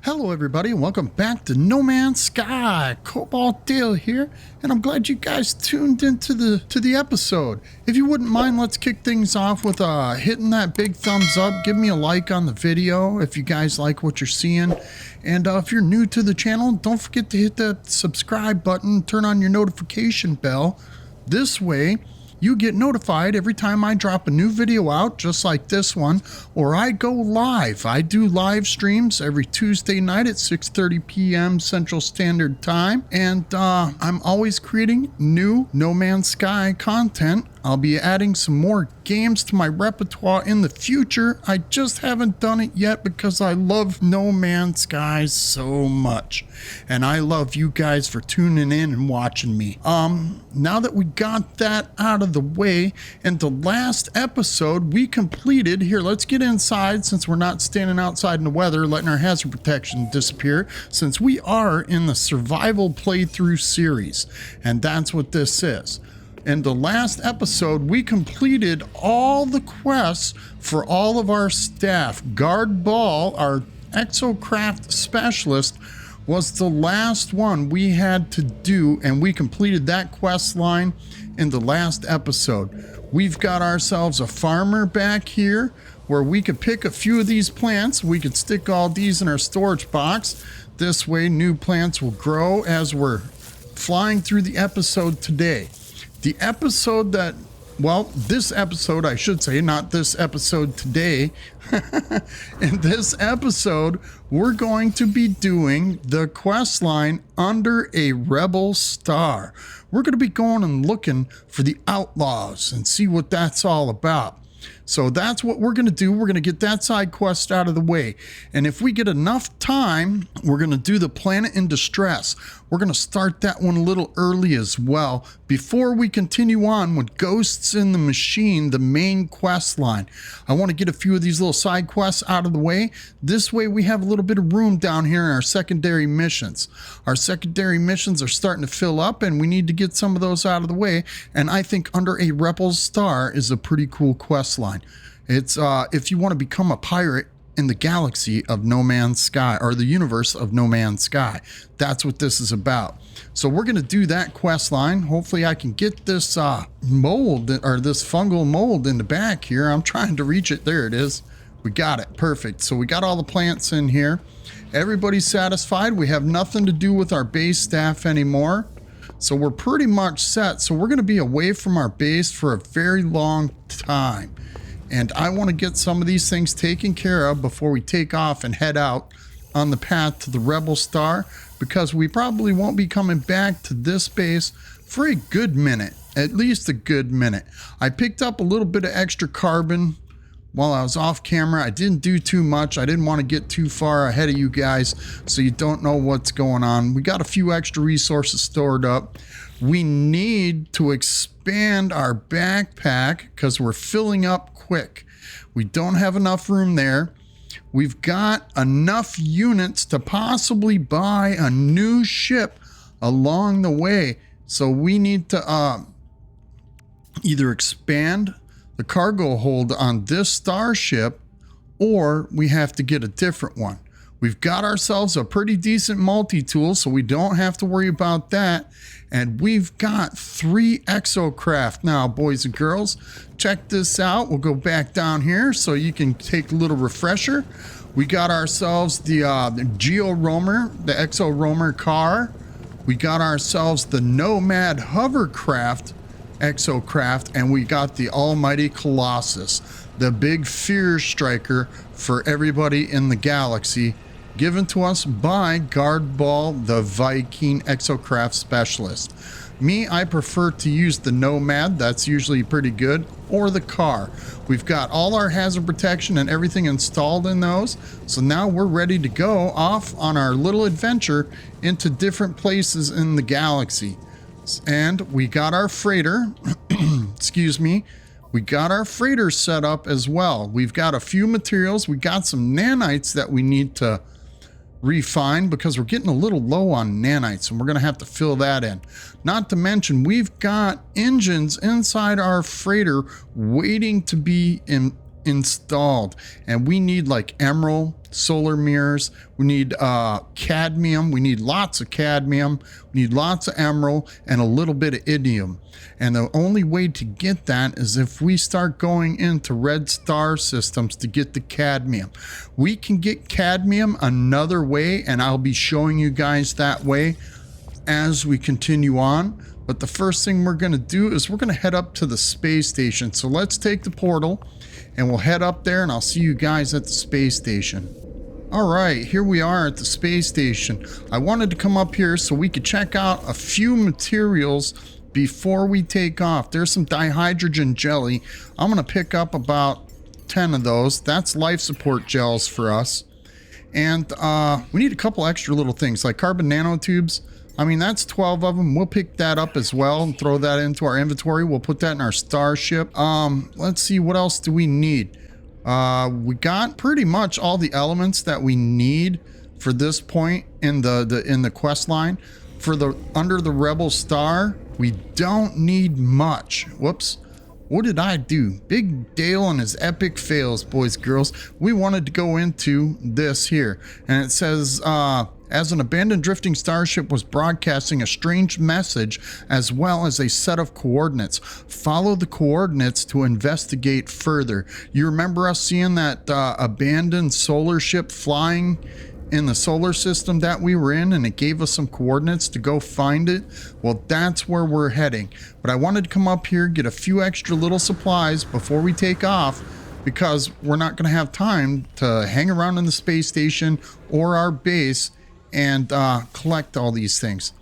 Hello everybody and welcome back to No Man's Sky. Cobalt Dale here, and I'm glad you guys tuned into the episode. If you wouldn't mind, let's kick things off with hitting that big thumbs up. Give me a like on the video if you guys like what you're seeing. And if you're new to the channel, don't forget to hit that subscribe button, turn on your notification bell. This way you get notified every time I drop a new video out, just like this one, or I go live. I do live streams every Tuesday night at 6:30 p.m. Central Standard Time, and I'm always creating new No Man's Sky content. I'll be adding some more games to my repertoire in the future. I just haven't done it yet because I love No Man's Sky so much. And I love you guys for tuning in and watching me. Now that we got that out of the way, in the last episode we completed, here, let's get inside since we're not standing outside in the weather, letting our hazard protection disappear, since we are in the survival playthrough series. And that's what this is. In the last episode, we completed all the quests for all of our staff. Guard Ball, our exocraft specialist, was the last one we had to do, and we completed that quest line in the last episode. We've got ourselves a farmer back here where we could pick a few of these plants. We could stick all these in our storage box. This way, new plants will grow as we're flying through the episode today. The episode that, well, this episode, I should say, not this episode today. In this episode, we're going to be doing the quest line under a rebel star. We're going to be going and looking for the Outlaws and see what that's all about. So that's what we're going to do. We're going to get that side quest out of the way. And if we get enough time, we're going to do the Planet in Distress. We're going to start that one a little early as well before we continue on with Ghosts in the Machine, the main quest line. I want to get a few of these little side quests out of the way. This way we have a little bit of room down here in our secondary missions. Our secondary missions are starting to fill up and we need to get some of those out of the way. And I think Under a Rebel Star is a pretty cool quest line. It's if you want to become a pirate in the galaxy of No Man's Sky, or the universe of No Man's Sky. That's what this is about. So we're going to do that quest line. Hopefully I can get this mold, or this fungal mold in the back here. I'm trying to reach it. There it is. We got it. Perfect. So we got all the plants in here. Everybody's satisfied. We have nothing to do with our base staff anymore. So we're pretty much set. So we're going to be away from our base for a very long time. And I want to get some of these things taken care of before we take off and head out on the path to the Rebel Star, because we probably won't be coming back to this base for a good minute, at least a good minute. I picked up a little bit of extra carbon while I was off camera. I didn't do too much. I didn't want to get too far ahead of you guys so you don't know what's going on. We got a few extra resources stored up. We need to expand our backpack because we're filling up quick. We don't have enough room there. We've got enough units to possibly buy a new ship along the way. So we need to either expand the cargo hold on this starship, or we have to get a different one. We've got ourselves a pretty decent multi-tool, so we don't have to worry about that. And we've got 3 exocraft now, boys and girls. Check this out. We'll go back down here so you can take a little refresher. We got ourselves the Geo Roamer, the Exo Roamer car. We got ourselves the Nomad Hovercraft exocraft, and we got the Almighty Colossus, the big fear striker for everybody in the galaxy, given to us by Guard Ball, the Viking exocraft specialist. Me, I prefer to use the Nomad. That's usually pretty good, or the car. We've got all our hazard protection and everything installed in those. So now we're ready to go off on our little adventure into different places in the galaxy. And we got our freighter, excuse me, we got our freighter set up as well. We've got a few materials. We got some nanites that we need to refine because we're getting a little low on nanites, and we're going to have to fill that in. Not to mention, we've got engines inside our freighter waiting to be installed, and we need like emerald, solar mirrors, we need cadmium, we need lots of cadmium, we need lots of emerald, and a little bit of indium. And the only way to get that is if we start going into red star systems to get the cadmium. We can get cadmium another way, and I'll be showing you guys that way as we continue on. But the first thing we're going to do is we're going to head up to the space station. So let's take the portal and we'll head up there, and I'll see you guys at the space station. All right, here we are at the space station. I wanted to come up here so we could check out a few materials before we take off. There's some dihydrogen jelly. I'm going to pick up about 10 of those. That's life support gels for us. And we need a couple extra little things like carbon nanotubes. I mean, that's 12 of them. We'll pick that up as well and throw that into our inventory. We'll put that in our starship. Let's see, what else do we need? We got pretty much all the elements that we need for this point in the quest line. For the under the Rebel Star, we don't need much. Whoops. What did I do? Big Dale and his epic fails, boys, girls. We wanted to go into this here, and it says, as an abandoned drifting starship was broadcasting a strange message as well as a set of coordinates. Follow the coordinates to investigate further. You remember us seeing that abandoned solar ship flying in the solar system that we were in, and it gave us some coordinates to go find it? Well, that's where we're heading. But I wanted to come up here, get a few extra little supplies before we take off, because we're not going to have time to hang around in the space station or our base and collect all these things.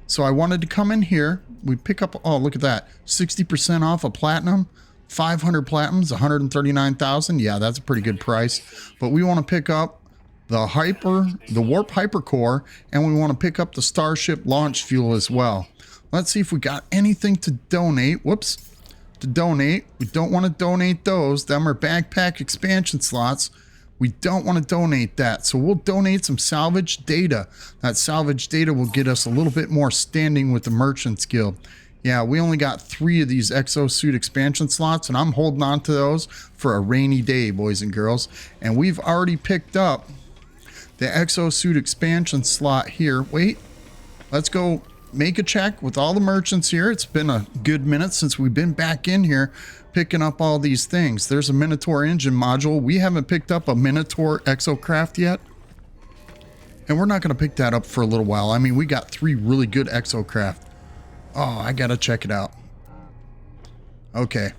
So I wanted to come in here. We pick up, oh, look at that, 60% off a platinum. 500 platinums, 139,000. Yeah, that's a pretty good price. But we want to pick up the warp hypercore, and we want to pick up the starship launch fuel as well. Let's see if we got anything to donate. Whoops. To donate. We don't want to donate those. Them are backpack expansion slots. We don't want to donate that. So we'll donate some salvage data. That salvage data will get us a little bit more standing with the Merchants Guild. Yeah, we only got 3 of these exosuit expansion slots, and I'm holding on to those for a rainy day, boys and girls. And we've already picked up the exosuit expansion slot here. Wait, let's go make a check with all the merchants here. It's been a good minute since we've been back in here picking up all these things. There's a Minotaur engine module. We haven't picked up a Minotaur exocraft yet, and we're not going to pick that up for a little while. I mean, we got 3 really good exocraft. Oh, I got to check it out. Okay.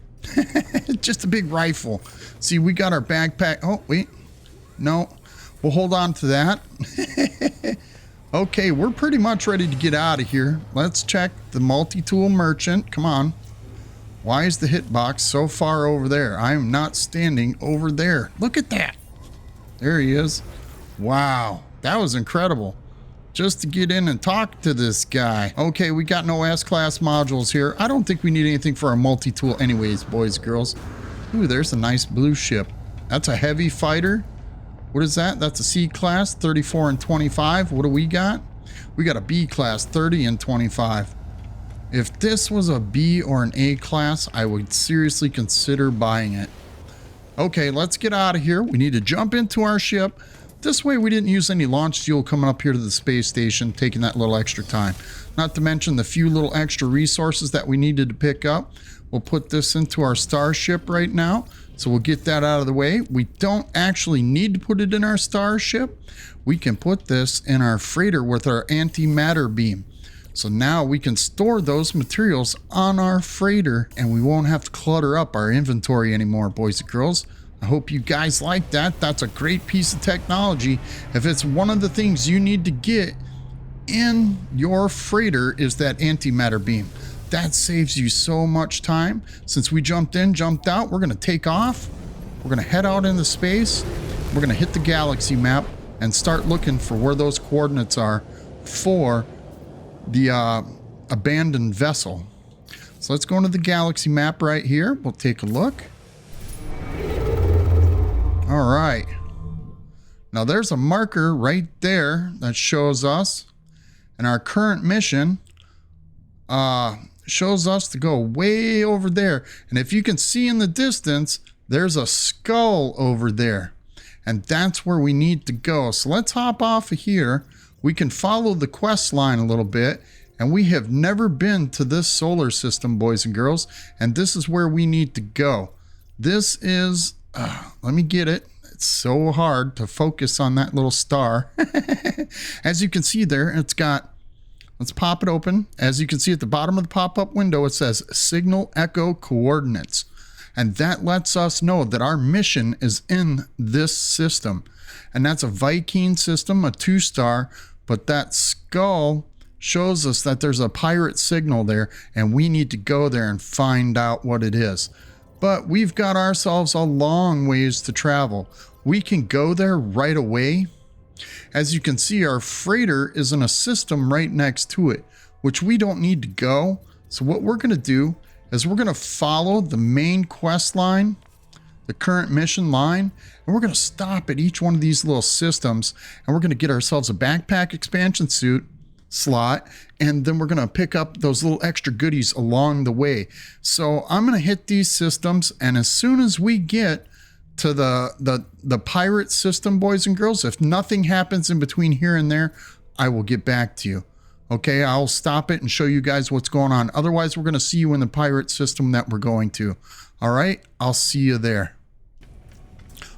Just a big rifle. See, we got our backpack. Oh, wait. No. We'll hold on to that. Okay, we're pretty much ready to get out of here. Let's check the multi-tool merchant. Come on. Why is the hitbox so far over there? I am not standing over there. Look at that. There he is. Wow, that was incredible. Just to get in and talk to this guy. Okay, we got no S-class modules here. I don't think we need anything for our multi-tool anyways, boys, girls. Ooh, there's a nice blue ship. That's a heavy fighter. What is that? That's a C class, 34 and 25. What do we got? We got a B class, 30 and 25. If this was a B or an A class, I would seriously consider buying it. Okay, let's get out of here. We need to jump into our ship. This way we didn't use any launch fuel coming up here to the space station, taking that little extra time. Not to mention the few little extra resources that we needed to pick up. We'll put this into our starship right now. So we'll get that out of the way. We don't actually need to put it in our starship. We can put this in our freighter with our antimatter beam. So now we can store those materials on our freighter, and we won't have to clutter up our inventory anymore, boys and girls. I hope you guys like that. That's a great piece of technology. If it's one of the things you need to get in your freighter is that antimatter beam. That saves you so much time. Since we jumped in, jumped out, we're going to take off. We're going to head out into space. We're going to hit the galaxy map and start looking for where those coordinates are for the abandoned vessel. So let's go into the galaxy map right here. We'll take a look. All right. Now there's a marker right there that shows us, and our current mission shows us to go way over there. And if you can see in the distance, there's a skull over there. And that's where we need to go. So let's hop off of here. We can follow the quest line a little bit. And we have never been to this solar system, boys and girls. And this is where we need to go. This is, let me get it. It's so hard to focus on that little star. As you can see there, it's got, let's pop it open. As you can see at the bottom of the pop-up window, it says Signal Echo Coordinates. And that lets us know that our mission is in this system. And that's a Viking system, a 2-star. But that skull shows us that there's a pirate signal there. And we need to go there and find out what it is. But we've got ourselves a long ways to travel. We can go there right away. As you can see, our freighter is in a system right next to it, which we don't need to go. So what we're going to do is we're going to follow the main quest line, the current mission line, and we're going to stop at each one of these little systems, and we're going to get ourselves a backpack expansion suit slot, and then we're going to pick up those little extra goodies along the way. So I'm going to hit these systems, and as soon as we get to the pirate system, boys and girls, if nothing happens in between here and there, I will get back to you. Okay, I'll stop it and show you guys what's going on. Otherwise, we're going to see you in the pirate system that we're going to. All right, I'll see you there.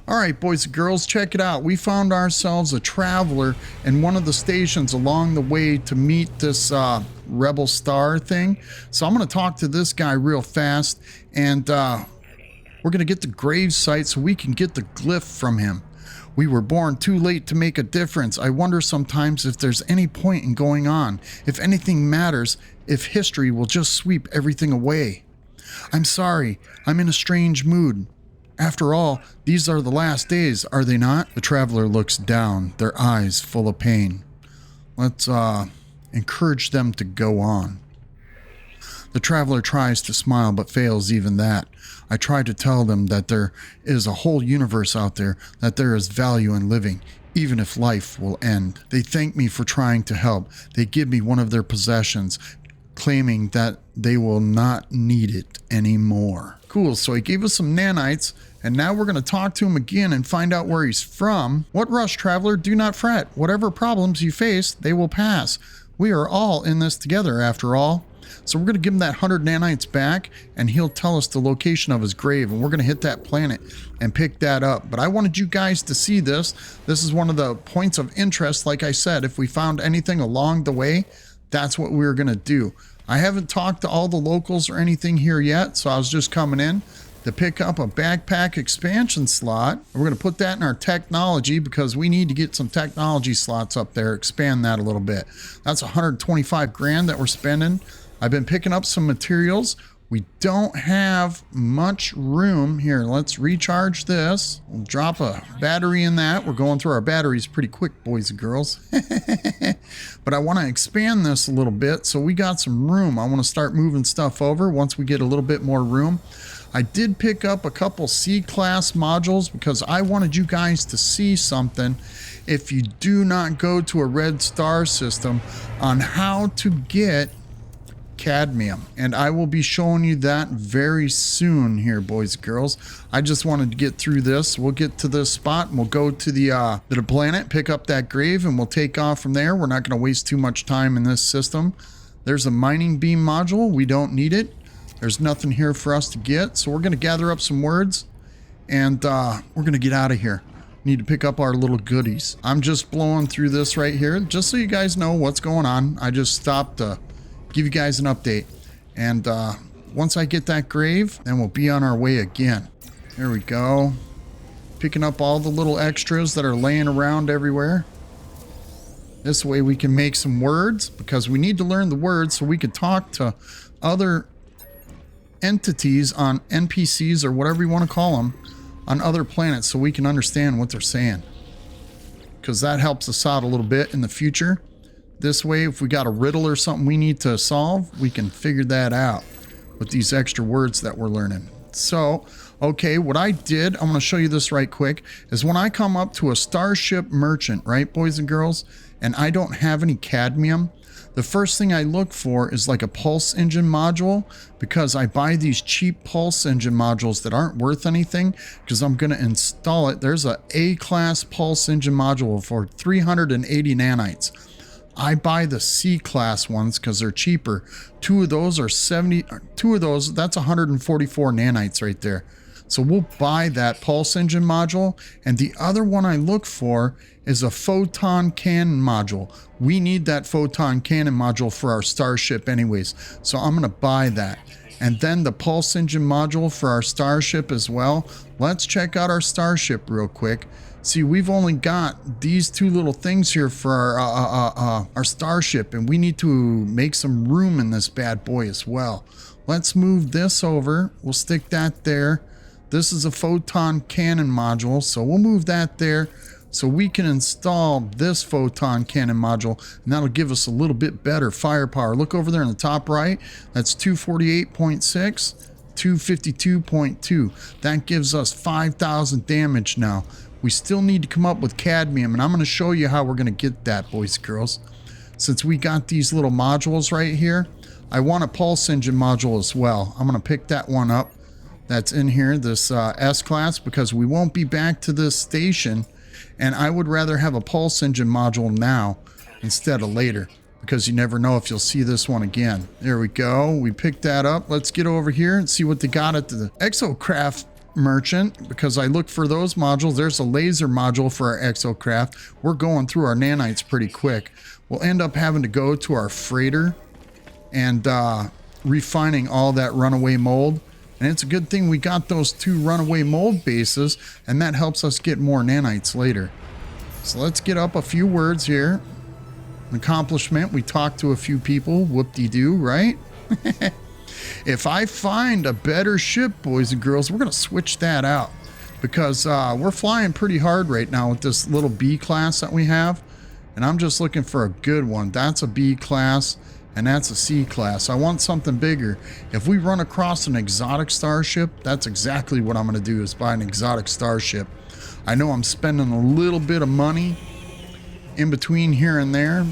All right, boys and girls, check it out. We found ourselves a traveler in one of the stations along the way to meet this Rebel Star thing. So I'm going to talk to this guy real fast, and we're going to get the grave site so we can get the glyph from him. We were born too late to make a difference. I wonder sometimes if there's any point in going on, if anything matters, if history will just sweep everything away. I'm sorry, I'm in a strange mood. After all, these are the last days, are they not? The traveler looks down, their eyes full of pain. Let's encourage them to go on. The traveler tries to smile but fails even that. I try to tell them that there is a whole universe out there, that there is value in living, even if life will end. They thank me for trying to help. They give me one of their possessions, claiming that they will not need it anymore. Cool, so he gave us some nanites, and now we're going to talk to him again and find out where he's from. What rush, traveler? Do not fret. Whatever problems you face, they will pass. We are all in this together, after all. So we're going to give him that 100 nanites back, and he'll tell us the location of his grave, and we're going to hit that planet and pick that up. But I wanted you guys to see this. This is one of the points of interest. Like I said, if we found anything along the way, that's what we were going to do. I haven't talked to all the locals or anything here yet, so I was just coming in to pick up a backpack expansion slot. We're going to put that in our technology because we need to get some technology slots up there, expand that a little bit. That's 125 grand that we're spending. I've been picking up some materials. We don't have much room here. Let's recharge this. We'll drop a battery in that. We're going through our batteries pretty quick, boys and girls. But I want to expand this a little bit so we got some room. I want to start moving stuff over once we get a little bit more room. I did pick up a couple C-class modules because I wanted you guys to see something if you do not go to a red star system on how to get cadmium, and I will be showing you that very soon here, boys and girls. I just wanted to get through this. We'll get to this spot and we'll go to the planet, pick up that grave, and we'll take off from there. We're not going to waste too much time in this system. There's a mining beam module. We don't need it. There's nothing here for us to get, so we're going to gather up some words and we're going to get out of here. Need to pick up our little goodies. I'm just blowing through this right here just so you guys know what's going on. I just stopped to give you guys an update, and once I get that grave, then we'll be on our way again. There we go. Picking up all the little extras that are laying around everywhere. This way we can make some words, because we need to learn the words so we can talk to other entities on NPCs or whatever you want to call them on other planets, so we can understand what they're saying, because that helps us out a little bit in the future. This way, if we got a riddle or something we need to solve, we can figure that out with these extra words that we're learning. So, okay, what I did, I'm going to show you this right quick, is when I come up to a starship merchant, right, boys and girls, and I don't have any cadmium, the first thing I look for is like a pulse engine module, because I buy these cheap pulse engine modules that aren't worth anything because I'm going to install it. There's a A-class pulse engine module for 380 nanites. I buy the C-class ones because they're cheaper. Two of those, that's 144 nanites right there. So we'll buy that pulse engine module. And the other one I look for is a photon cannon module. We need that photon cannon module for our starship anyways. So I'm going to buy that. And then the pulse engine module for our starship as well. Let's check out our starship real quick. See, we've only got these two little things here for our starship, and we need to make some room in this bad boy as well. Let's move this over. We'll stick that there. This is a photon cannon module, so we'll move that there so we can install this photon cannon module, and that'll give us a little bit better firepower. Look over there in the top right. That's 248.6, 252.2. That gives us 5,000 damage now. We still need to come up with cadmium, and I'm going to show you how we're going to get that, boys and girls. Since we got these little modules right here, I want a pulse engine module as well. I'm going to pick that one up. That's in here, this S-class, because we won't be back to this station, and I would rather have a pulse engine module now instead of later, because you never know if you'll see this one again. There we go. We picked that up. Let's get over here and see what they got at the exocraft merchant, because I look for those modules. There's a laser module for our exocraft. We're going through our nanites pretty quick. We'll end up having to go to our freighter and refining all that runaway mold. And it's a good thing we got those two runaway mold bases, and that helps us get more nanites later. So let's get up a few words here. An accomplishment. We talked to a few people. Whoop-de-doo, right? If I find a better ship, boys and girls, we're going to switch that out, because we're flying pretty hard right now with this little B class that we have, and I'm just looking for a good one. That's a B class, and that's a C class. I want something bigger. If we run across an exotic starship, that's exactly what I'm going to do, is buy an exotic starship. I know I'm spending a little bit of money in between here and there,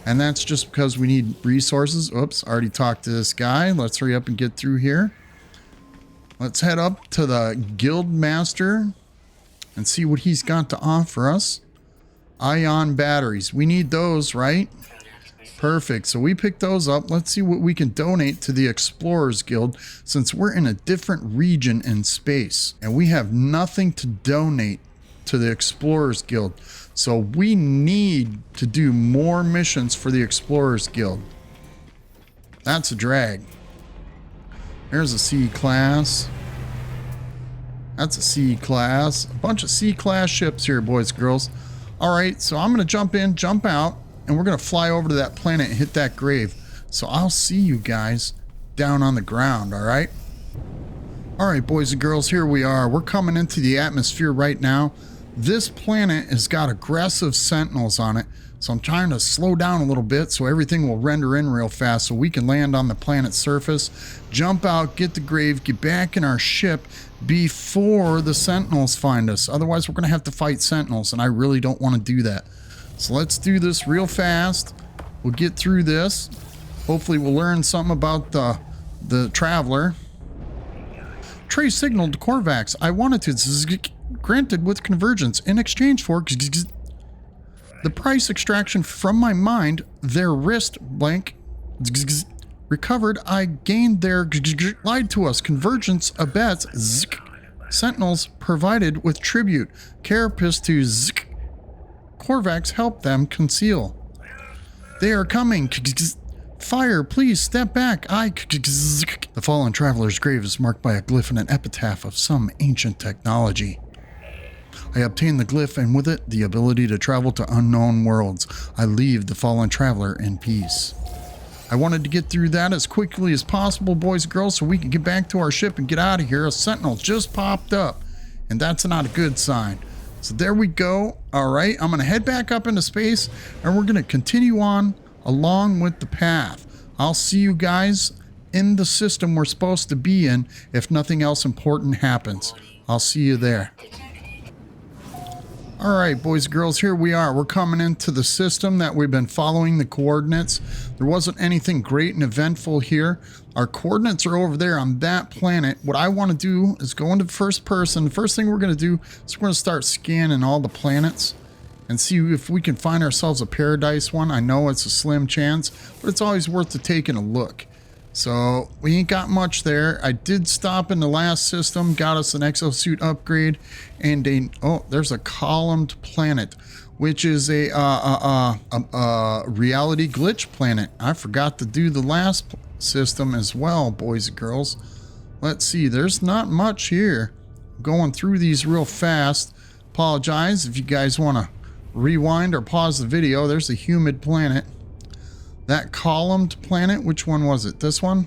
and that's just because we need resources. Oops, already talked to this guy. Let's hurry up and get through here. Let's head up to the guild master and see what he's got to offer us. Ion batteries. We need those, right? Perfect. So we picked those up. Let's see what we can donate to the Explorers Guild, since we're in a different region in space and we have nothing to donate to the Explorers Guild. So we need to do more missions for the Explorers Guild. That's a drag. There's a C class. That's a C class. A bunch of C class ships here, boys and girls. All right, so I'm going to jump in, jump out, and we're going to fly over to that planet and hit that grave. So I'll see you guys down on the ground, all right? All right, boys and girls, here we are. We're coming into the atmosphere right now. This planet has got aggressive sentinels on it, so I'm trying to slow down a little bit so everything will render in real fast so we can land on the planet's surface, jump out, get the grave, get back in our ship before the sentinels find us. Otherwise, we're going to have to fight sentinels, and I really don't want to do that. So let's do this real fast. We'll get through this. Hopefully we'll learn something about the traveler. Trey signaled to Korvax. I wanted to granted with convergence in exchange for the price extraction from my mind, their wrist blank recovered. I gained their lied to us. Convergence abets sentinels provided with tribute. Carapace to Korvax helped them conceal. They are coming. Fire, please step back. The fallen traveler's grave is marked by a glyph and an epitaph of some ancient technology. I obtained the glyph, and with it, the ability to travel to unknown worlds. I leave the fallen traveler in peace. I wanted to get through that as quickly as possible, boys and girls, so we can get back to our ship and get out of here. A sentinel just popped up, and that's not a good sign. So there we go. All right, I'm going to head back up into space, and we're going to continue on along with the path. I'll see you guys in the system we're supposed to be in if nothing else important happens. I'll see you there. All right, boys and girls, here we are. We're coming into the system that we've been following the coordinates. There wasn't anything great and eventful here. Our coordinates are over there on that planet. What I want to do is go into first person. The first thing we're going to do is we're going to start scanning all the planets and see if we can find ourselves a paradise one. I know it's a slim chance, but it's always worth taking a look. So we ain't got much there. I did stop in the last system, got us an exosuit upgrade, and there's a columned planet, which is a reality glitch planet. I forgot to do the last system as well, boys and girls. Let's see, there's not much here. Going through these real fast. Apologize if you guys want to rewind or pause the video. There's a humid planet. That columned planet, which one was it? This one?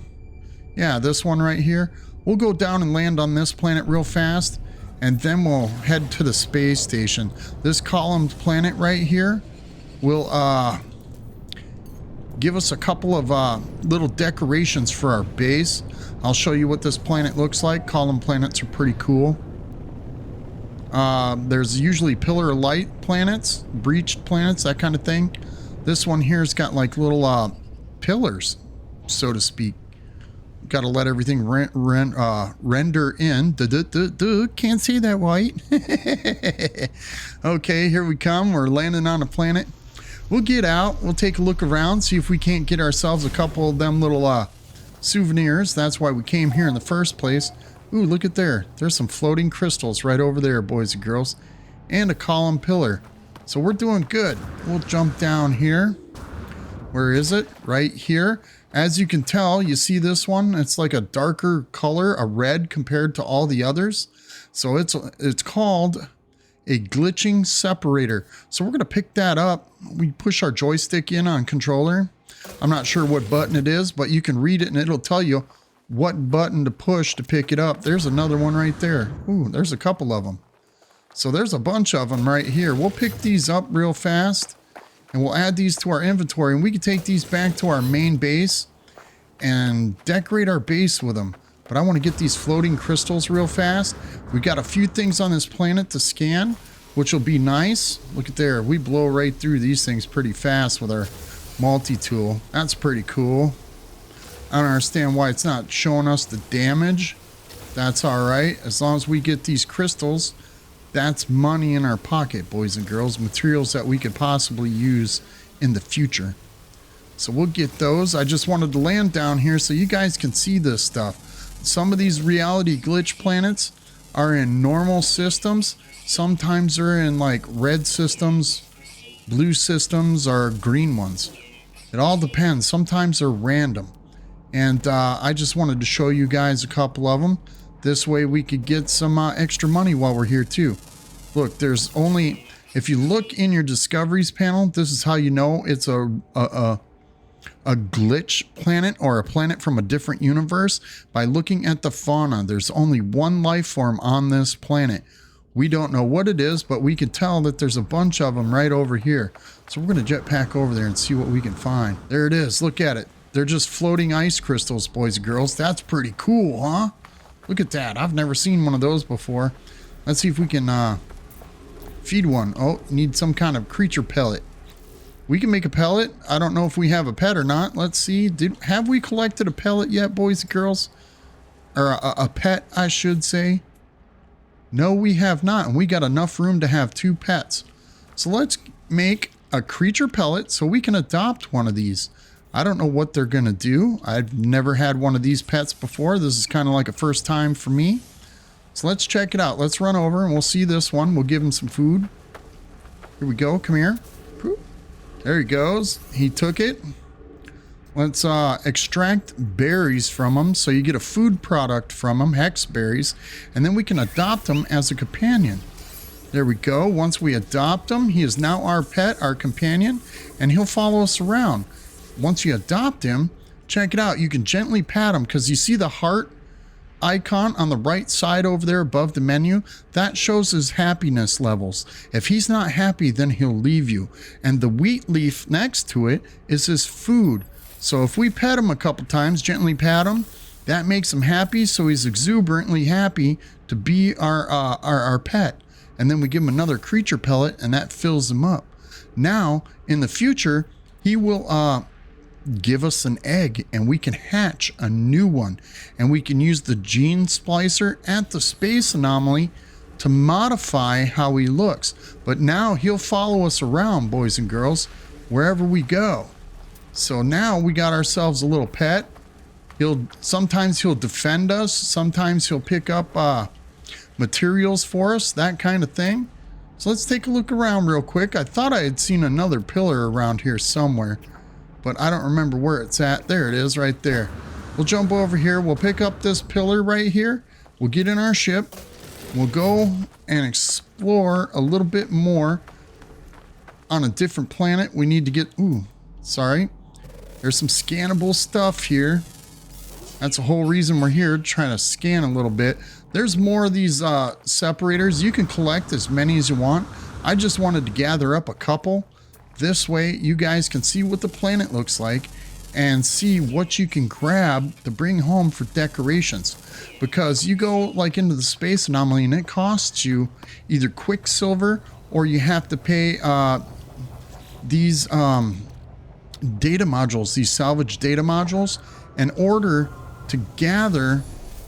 Yeah, this one right here. We'll go down and land on this planet real fast, and then we'll head to the space station. This columned planet right here will give us a couple of little decorations for our base. I'll show you what this planet looks like. Column planets are pretty cool. There's usually pillar of light planets, breached planets, that kind of thing. This one here's got like little pillars, so to speak. Got to let everything render in. Can't say that right. Okay, here we come. We're landing on a planet. We'll get out. We'll take a look around, see if we can't get ourselves a couple of them little souvenirs. That's why we came here in the first place. Ooh, look at there. There's some floating crystals right over there, boys and girls. And a column pillar. So we're doing good. We'll jump down here. Where is it? Right here. As you can tell, you see this one? It's like a darker color, a red compared to all the others. So it's called a glitching separator. So we're going to pick that up. We push our joystick in on controller. I'm not sure what button it is, but you can read it and it'll tell you what button to push to pick it up. There's another one right there. Ooh, there's a couple of them. So there's a bunch of them right here. We'll pick these up real fast and we'll add these to our inventory, and we can take these back to our main base and decorate our base with them. But I want to get these floating crystals real fast. We got a few things on this planet to scan, which will be nice. Look at there. We blow right through these things pretty fast with our multi-tool. That's pretty cool. I don't understand why it's not showing us the damage. That's all right. As long as we get these crystals, that's money in our pocket, boys and girls. Materials that we could possibly use in the future. So we'll get those. I just wanted to land down here so you guys can see this stuff. Some of these reality glitch planets are in normal systems. Sometimes they're in like red systems, blue systems, or green ones. It all depends. Sometimes they're random. And I just wanted to show you guys a couple of them. This way we could get some extra money while we're here too. Look, there's only, if you look in your discoveries panel, this is how you know it's a glitch planet or a planet from a different universe. By looking at the fauna, there's only one life form on this planet. We don't know what it is, but we can tell that there's a bunch of them right over here. So we're going to jetpack over there and see what we can find. There it is. Look at it. They're just floating ice crystals, boys and girls. That's pretty cool, huh? Look at that. I've never seen one of those before. Let's see if we can feed one. Oh, need some kind of creature pellet. We can make a pellet. I don't know if we have a pet or not. Let's see. Have we collected a pellet yet, boys and girls? Or a pet, I should say. No, we have not. And we got enough room to have 2 pets. So let's make a creature pellet so we can adopt one of these. I don't know what they're going to do. I've never had one of these pets before. This is kind of like a first time for me. So let's check it out. Let's run over and we'll see this one. We'll give him some food. Here we go. Come here. There he goes. He took it. Let's extract berries from him so you get a food product from him, hex berries, and then we can adopt him as a companion. There we go. Once we adopt him, he is now our pet, our companion, and he'll follow us around. Once you adopt him, check it out. You can gently pat him because you see the heart icon on the right side over there above the menu. That shows his happiness levels. If he's not happy, then he'll leave you. And the wheat leaf next to it is his food. So if we pet him a couple times, gently pat him, that makes him happy. So he's exuberantly happy to be our pet. and then we give him another creature pellet, and that fills him up. Now, in the future, he will give us an egg, and we can hatch a new one, and we can use the gene splicer at the space anomaly to modify how he looks. But now he'll follow us around, boys and girls, wherever we go. So now we got ourselves a little pet. Sometimes he'll defend us, sometimes he'll pick up materials for us, that kind of thing. So let's take a look around real quick. I thought I had seen another pillar around here somewhere, but I don't remember where it's at. There it is right there. We'll jump over here. We'll pick up this pillar right here. We'll get in our ship. We'll go and explore a little bit more on a different planet. We need to get... Ooh, sorry. There's some scannable stuff here. That's the whole reason we're here, trying to scan a little bit. There's more of these separators. You can collect as many as you want. I just wanted to gather up a couple. This way you guys can see what the planet looks like and see what you can grab to bring home for decorations. Because you go like into the space anomaly and it costs you either Quicksilver or you have to pay these data modules, these salvage data modules, in order to gather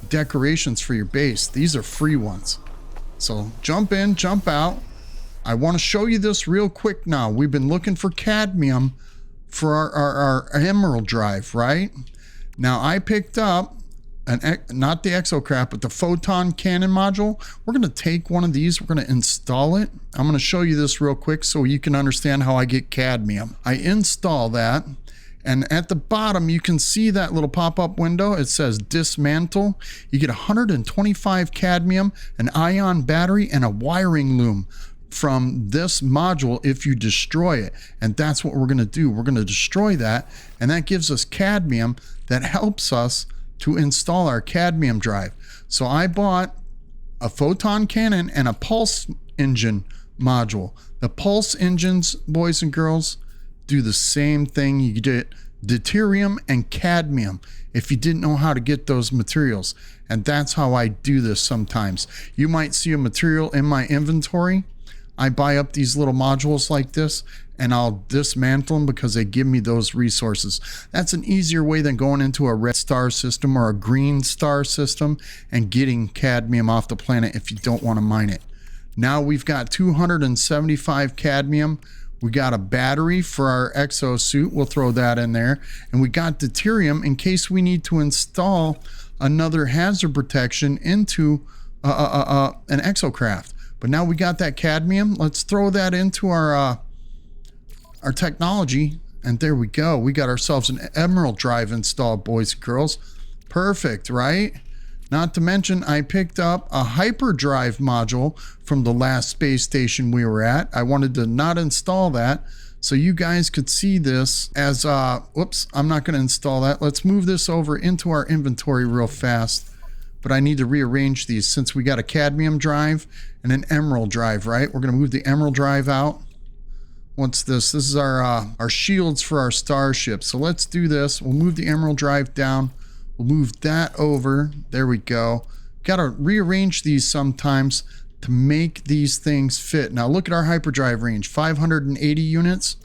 decorations for your base. These are free ones. So jump in, jump out. I want to show you this real quick now. We've been looking for cadmium for our emerald drive, right? Now I picked up not the exocraft, but the photon cannon module. We're going to take one of these. We're going to install it. I'm going to show you this real quick so you can understand how I get cadmium. I install that. And at the bottom, you can see that little pop-up window. It says dismantle. You get 125 cadmium, an ion battery, and a wiring loom from this module if you destroy it. And that's what we're going to do. We're going to destroy that. And that gives us cadmium that helps us to install our cadmium drive. So I bought a photon cannon and a pulse engine module. The pulse engines, boys and girls, do the same thing. You get deuterium and cadmium if you didn't know how to get those materials. And that's how I do this sometimes. You might see a material in my inventory. I buy up these little modules like this and I'll dismantle them because they give me those resources. That's an easier way than going into a red star system or a green star system and getting cadmium off the planet if you don't want to mine it. Now we've got 275 cadmium. We got a battery for our exosuit. We'll throw that in there. And we got deuterium in case we need to install another hazard protection into an exocraft. But now we got that cadmium. Let's throw that into our technology. And there we go. We got ourselves an emerald drive installed, boys and girls. Perfect, right? Not to mention, I picked up a hyperdrive module from the last space station we were at. I wanted to not install that so you guys could see this as, whoops, I'm not going to install that. Let's move this over into our inventory real fast. But I need to rearrange these since we got a cadmium drive and an emerald drive, right? We're going to move the emerald drive out. What's this? This is our shields for our starship. So let's do this. We'll move the emerald drive down. We'll move that over. There we go. Got to rearrange these sometimes to make these things fit. Now look at our hyperdrive range, 580 units.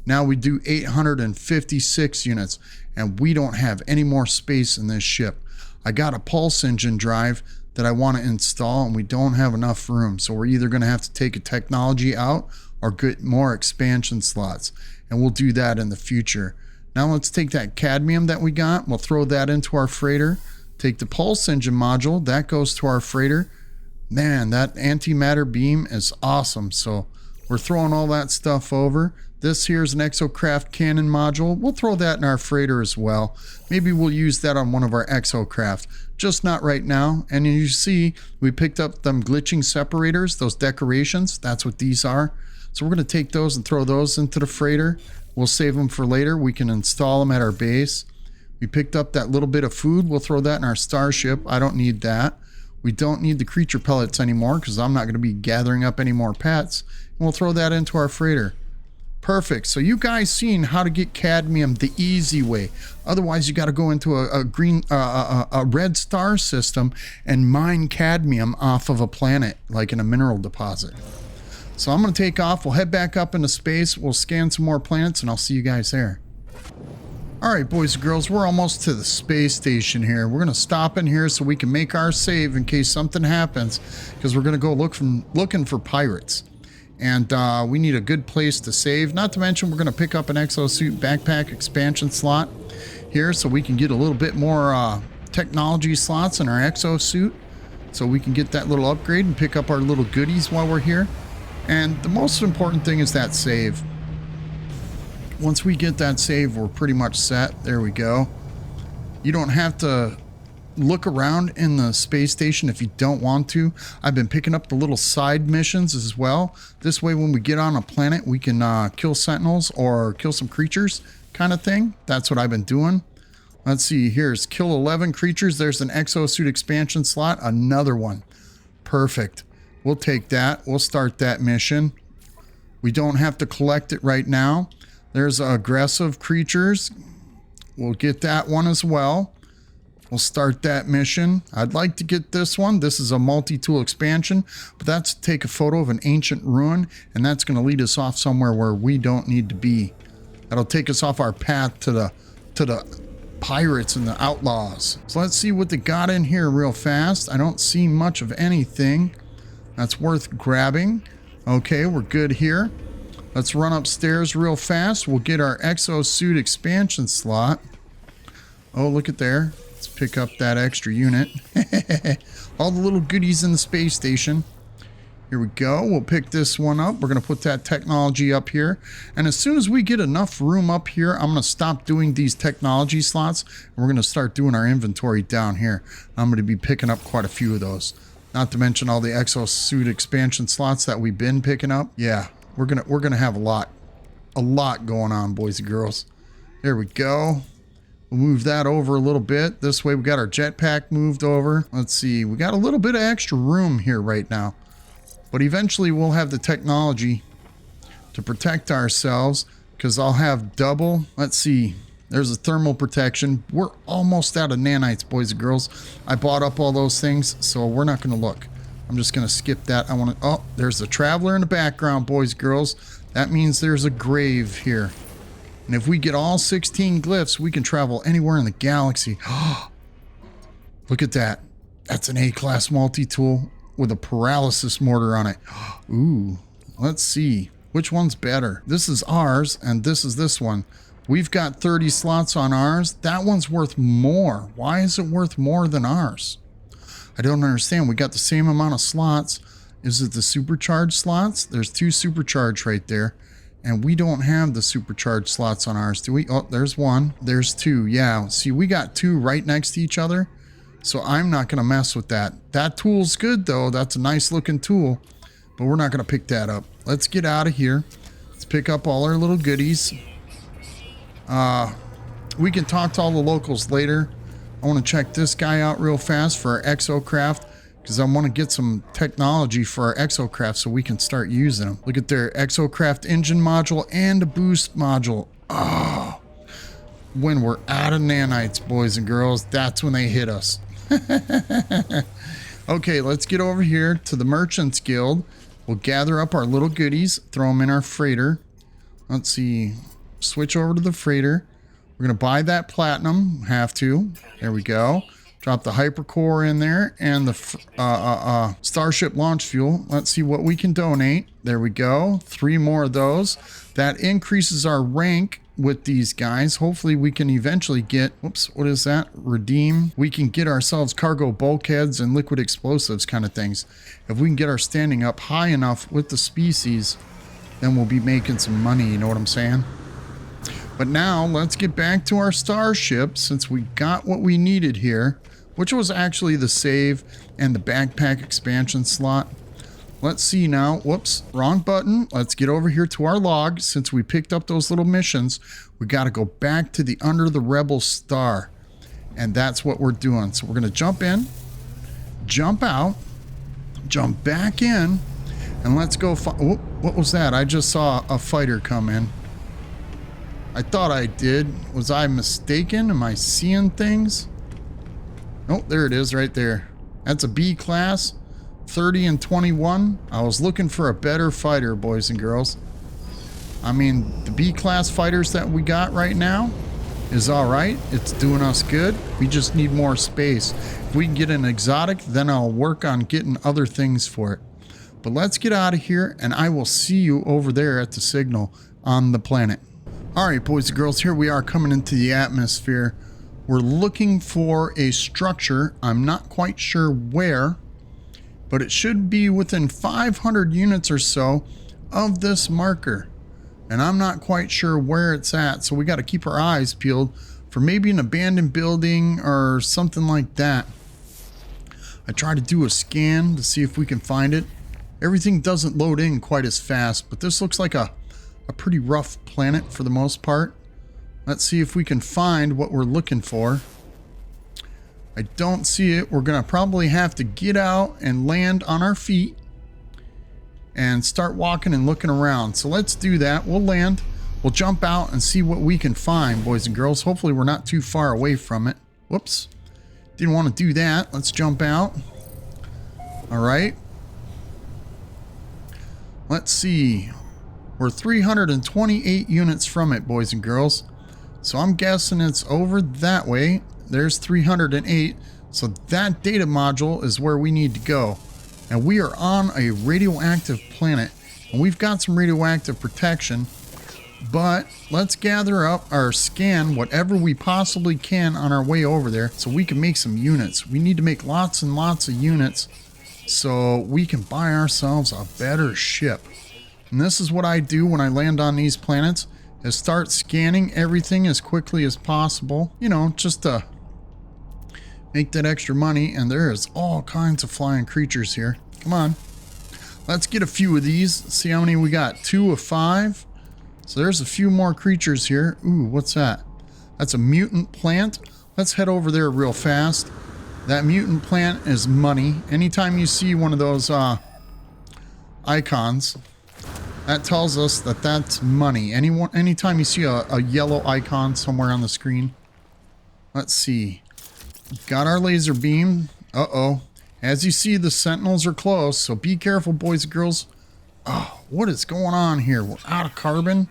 Now we do 856 units, and we don't have any more space in this ship. I got a pulse engine drive that I want to install, and we don't have enough room. So we're either going to have to take a technology out or get more expansion slots, and we'll do that in the future. Now let's take that cadmium that we got. We'll throw that into our freighter. Take the pulse engine module. That goes to our freighter. Man, that antimatter beam is awesome. So we're throwing all that stuff over. This here's an exocraft cannon module. We'll throw that in our freighter as well. Maybe we'll use that on one of our exocraft. Just not right now. And you see, we picked up them glitching separators, those decorations. That's what these are. So we're going to take those and throw those into the freighter. We'll save them for later. We can install them at our base. We picked up that little bit of food. We'll throw that in our starship. I don't need that. We don't need the creature pellets anymore because I'm not going to be gathering up any more pets. And we'll throw that into our freighter. Perfect. So you guys seen how to get cadmium the easy way. Otherwise, you got to go into a red star system and mine cadmium off of a planet, like in a mineral deposit. So I'm going to take off. We'll head back up into space. We'll scan some more planets, and I'll see you guys there. All right, boys and girls, we're almost to the space station here. We're going to stop in here so we can make our save in case something happens, because we're going to go looking for pirates. And we need a good place to save. Not to mention, we're going to pick up an exosuit backpack expansion slot here so we can get a little bit more technology slots in our exosuit, so we can get that little upgrade and pick up our little goodies while we're here. And the most important thing is that save. Once we get that save, we're pretty much set. There we go. You don't have to look around in the space station if you don't want to. I've been picking up the little side missions as well. This way, when we get on a planet, we can kill sentinels or kill some creatures kind of thing. That's what I've been doing. Let's see. Here's kill 11 creatures. There's an exosuit expansion slot. Another one. Perfect. We'll take that. We'll start that mission. We don't have to collect it right now. There's aggressive creatures. We'll get that one as well. We'll start that mission. I'd like to get this one. This is a multi-tool expansion, but that's to take a photo of an ancient ruin, and that's going to lead us off somewhere where we don't need to be. That'll take us off our path to the pirates and the outlaws. So let's see what they got in here real fast. I don't see much of anything that's worth grabbing. Okay, we're good here. Let's run upstairs real fast. We'll get our exosuit expansion slot. Oh, look at there. Let's pick up that extra unit. All the little goodies in the space station. Here we go. We'll pick this one up. We're going to put that technology up here. And as soon as we get enough room up here, I'm going to stop doing these technology slots. And we're going to start doing our inventory down here. I'm going to be picking up quite a few of those. Not to mention all the exosuit expansion slots that we've been picking up. Yeah. We're gonna have a lot going on, boys and girls. There we go. We'll move that over a little bit. This way we got our jetpack moved over. Let's see, we got a little bit of extra room here right now. But eventually we'll have the technology to protect ourselves, because I'll have double. Let's see, there's a thermal protection. We're almost out of nanites, boys and girls. I bought up all those things, so we're not gonna look. I'm just going to skip that. I want to... Oh, there's a traveler in the background, boys and girls. That means there's a grave here. And if we get all 16 glyphs, we can travel anywhere in the galaxy. Look at that. That's an A-class multi-tool with a paralysis mortar on it. Ooh, let's see. Which one's better? This is ours, and this is this one. We've got 30 slots on ours. That one's worth more. Why is it worth more than ours? I don't understand. We got the same amount of slots. Is it the supercharged slots? There's 2 supercharged right there. And we don't have the supercharged slots on ours, do we? Oh, there's 1. There's 2. Yeah. See, we got 2 right next to each other. So I'm not going to mess with that. That tool's good, though. That's a nice looking tool. But we're not going to pick that up. Let's get out of here. Let's pick up all our little goodies. We can talk to all the locals later. I want to check this guy out real fast for our exocraft, because I want to get some technology for our exocraft so we can start using them. Look at their exocraft engine module and a boost module. Oh, when we're out of nanites, boys and girls, that's when they hit us. Okay, let's get over here to the Merchants Guild. We'll gather up our little goodies, throw them in our freighter. Let's see, switch over to the freighter. We're going to buy that platinum. Have to. There we go. Drop the hypercore in there and the Starship launch fuel. Let's see what we can donate. There we go. 3 more of those. That increases our rank with these guys. Hopefully we can eventually get... Whoops, what is that? Redeem. We can get ourselves cargo bulkheads and liquid explosives kind of things. If we can get our standing up high enough with the species, then we'll be making some money. You know what I'm saying? But now, let's get back to our starship, since we got what we needed here, which was actually the save and the backpack expansion slot. Let's see now. Whoops, wrong button. Let's get over here to our log. Since we picked up those little missions, we got to go back to the Under the Rebel Star. And that's what we're doing. So we're going to jump in, jump out, jump back in, and let's go. What was that? I just saw a fighter come in. I thought I did. Was I mistaken? Am I seeing things? Oh, there it is right there. That's a B class, 30 and 21. I was looking for a better fighter, boys and girls. I mean, the B class fighters that we got right now is all right. It's doing us good. We just need more space. If we can get an exotic, then I'll work on getting other things for it. But let's get out of here, and I will see you over there at the signal on the planet. All right, boys and girls, here we are coming into the atmosphere. We're looking for a structure. I'm not quite sure where, but it should be within 500 units or so of this marker. And I'm not quite sure where it's at, so we got to keep our eyes peeled for maybe an abandoned building or something like that. I try to do a scan to see if we can find it. Everything doesn't load in quite as fast, but this looks like a pretty rough planet for the most part. Let's see if we can find what we're looking for. I don't see it. We're going to probably have to get out and land on our feet and start walking and looking around. So let's do that. We'll land. We'll jump out and see what we can find, boys and girls. Hopefully we're not too far away from it. Whoops. Didn't want to do that. Let's jump out. All right. Let's see. We're 328 units from it, boys and girls. So I'm guessing it's over that way. There's 308. So that data module is where we need to go. And we are on a radioactive planet. And we've got some radioactive protection. But let's gather up or scan whatever we possibly can on our way over there so we can make some units. We need to make lots and lots of units so we can buy ourselves a better ship. And this is what I do when I land on these planets, is start scanning everything as quickly as possible. You know, just to make that extra money. And there is all kinds of flying creatures here. Come on. Let's get a few of these. See how many we got. 2 of 5. So there's a few more creatures here. Ooh, what's that? That's a mutant plant. Let's head over there real fast. That mutant plant is money. Anytime you see one of those icons, that tells us that that's money. Anytime you see a yellow icon somewhere on the screen. Let's see. Got our laser beam. Uh-oh. As you see, the sentinels are close, so be careful, boys and girls. Oh, what is going on here? We're out of carbon.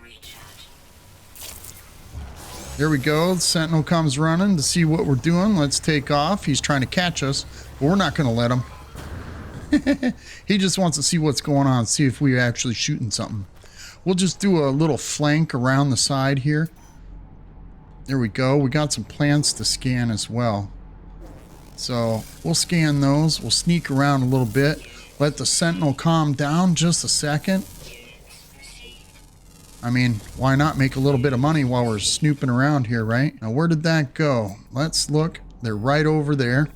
There we go. The sentinel comes running to see what we're doing. Let's take off. He's trying to catch us, but we're not going to let him. He just wants to see what's going on, see if we're actually shooting something. We'll just do a little flank around the side here. There we go. We got some plants to scan as well. So we'll scan those. We'll sneak around a little bit. Let the sentinel calm down just a second. I mean, why not make a little bit of money while we're snooping around here, right? Now, where did that go? Let's look. They're right over there.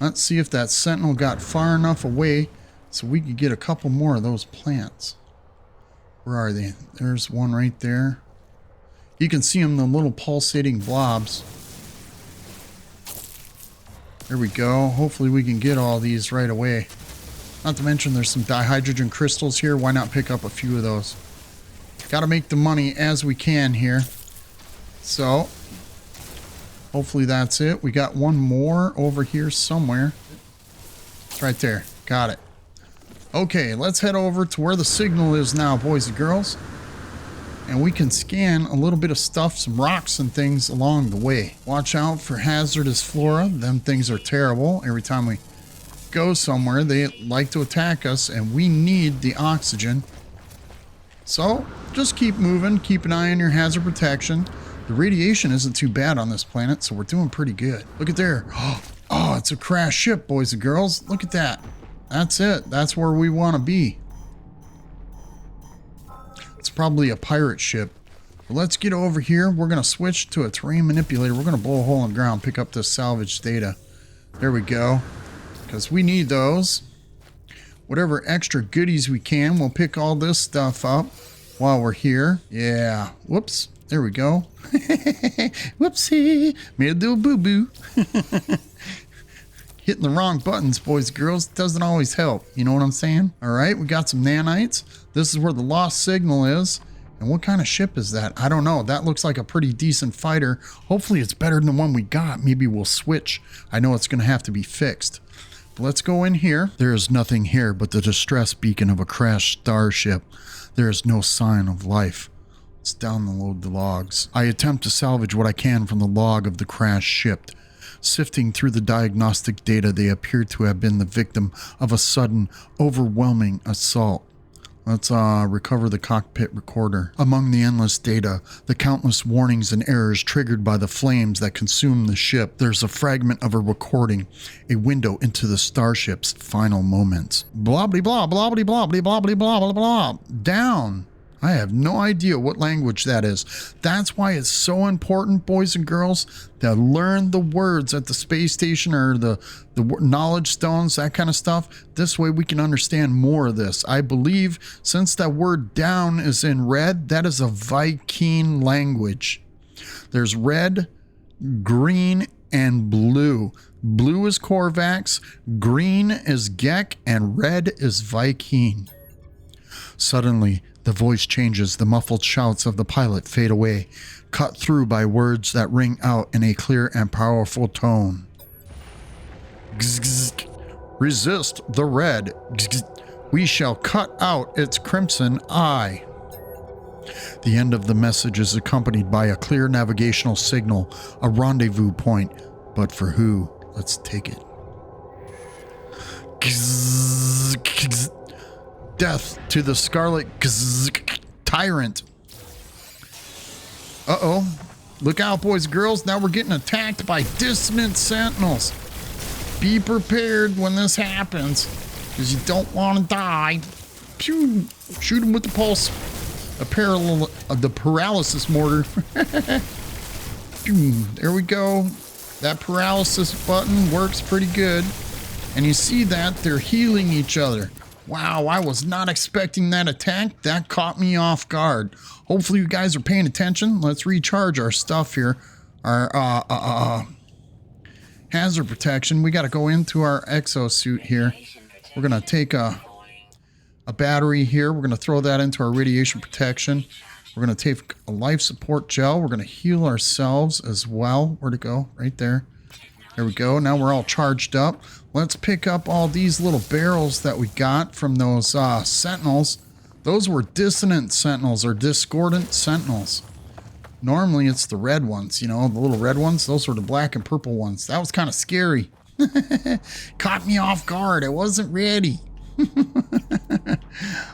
Let's see if that sentinel got far enough away so we could get a couple more of those plants. Where are they? There's one right there. You can see them, the little pulsating blobs. There we go. Hopefully we can get all these right away. Not to mention there's some dihydrogen crystals here. Why not pick up a few of those? Got to make the money as we can here. So hopefully that's it. We got one more over here somewhere. It's right there. Got it. Okay, let's head over to where the signal is now, boys and girls. And we can scan a little bit of stuff, some rocks and things along the way. Watch out for hazardous flora. Them things are terrible. Every time we go somewhere, they like to attack us, and we need the oxygen. So just keep moving. Keep an eye on your hazard protection. The radiation isn't too bad on this planet, so we're doing pretty good. Look at there. Oh, it's a crashed ship, boys and girls. Look at that. That's it. That's where we want to be. It's probably a pirate ship. But let's get over here. We're going to switch to a terrain manipulator. We're going to blow a hole in the ground, pick up this salvage data. There we go. Because we need those. Whatever extra goodies we can, we'll pick all this stuff up while we're here. Yeah. Whoops. There we go. Whoopsie. Made a little boo-boo. Hitting the wrong buttons, boys and girls, doesn't always help. You know what I'm saying? All right, we got some nanites. This is where the lost signal is. And what kind of ship is that? I don't know. That looks like a pretty decent fighter. Hopefully it's better than the one we got. Maybe we'll switch. I know it's going to have to be fixed. But let's go in here. There is nothing here but the distress beacon of a crashed starship. There is no sign of life. Let's download the logs. I attempt to salvage what I can from the log of the crashed ship. Sifting through the diagnostic data, they appear to have been the victim of a sudden, overwhelming assault. Let's recover the cockpit recorder. Among the endless data, the countless warnings and errors triggered by the flames that consume the ship, there's a fragment of a recording, a window into the starship's final moments. Blah blah blah blah blah blah blah blah blah blah blah. Down. I have no idea what language that is. That's why it's so important, boys and girls, to learn the words at the space station or the knowledge stones, that kind of stuff. This way we can understand more of this. I believe since that word down is in red, that is a Viking language. There's red, green, and blue. Blue is Korvax, green is Gek, and red is Viking. Suddenly, the voice changes. The muffled shouts of the pilot fade away, cut through by words that ring out in a clear and powerful tone. Resist the red. We shall cut out its crimson eye. The end of the message is accompanied by a clear navigational signal, a rendezvous point. But for who? Let's take it. Death to the Scarlet Tyrant. Uh-oh. Look out, boys and girls. Now we're getting attacked by dissonant sentinels. Be prepared when this happens, because you don't want to die. Pew! Shoot him with the pulse. The paralysis mortar. Pew! There we go. That paralysis button works pretty good. And you see that they're healing each other. Wow, I was not expecting that attack. That caught me off guard. Hopefully you guys are paying attention. Let's recharge our stuff here. Our hazard protection. We got to go into our exosuit here. We're going to take a battery here. We're going to throw that into our radiation protection. We're going to take a life support gel. We're going to heal ourselves as well. Where'd it go? Right there. There we go. Now we're all charged up. Let's pick up all these little barrels that we got from those sentinels. Those were dissonant sentinels or discordant sentinels. Normally it's the red ones, you know, the little red ones. Those were the black and purple ones. That was kind of scary. Caught me off guard. I wasn't ready.